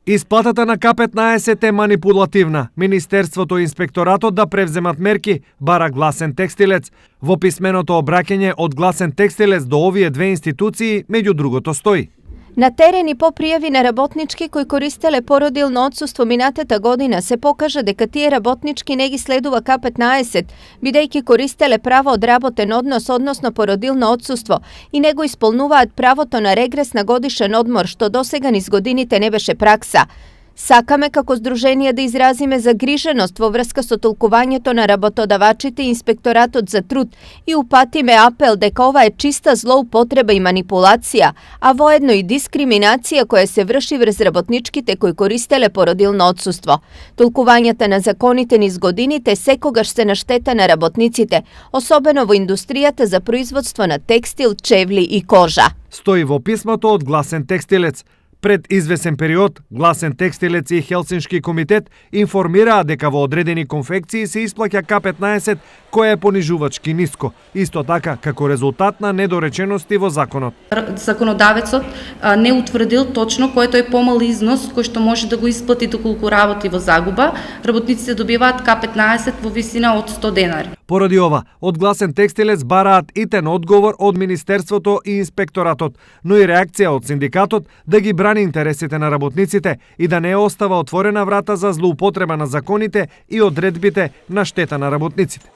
Исплатата на К15 е манипулативна. Министерството и инспекторатот да превземат мерки, бара Гласен текстилец. Во писменото обраќање од Гласен текстилец до овие две институции, меѓу другото стои: на терен и по пријави на работнички кои користеле породилно отсуство минатата година се покажа дека тие работнички не ги следува К15, бидејќи користеле право од работен однос, односно породилно отсуство, и не го исполнуваат правото на регрес на годишен одмор, што досега низ годините не беше пракса. Сакаме како здружение да изразиме загриженост во врска со толкувањето на работодавачите и инспекторатот за труд и упатиме апел дека ова е чиста злоупотреба и манипулација, а воедно и дискриминација која се врши врз работничките кои користеле породилно отсуство. Толкувањата на законите низ годините секогаш се на штета на работниците, особено во индустријата за производство на текстил, чевли и кожа. Стои во писмото од Гласен текстилец. Пред извесен период, Гласен текстилец и Хелсиншки комитет информираа дека во одредени конфекции се исплаќа К15, која е понижувачки ниско, исто така како резултат на недоречености во законот. Законодавецот не утврдил точно кој тој помал износ кој што може да го исплати доколку работи во загуба. Работниците добиваат К15 во висина од 100 денари. Поради ова, од Гласен текстилец бараат итен одговор од Министерството и инспекторатот, но и реакција од синдикатот да ги брани интересите на работниците и да не остава отворена врата за злоупотреба на законите и одредбите на штета на работниците.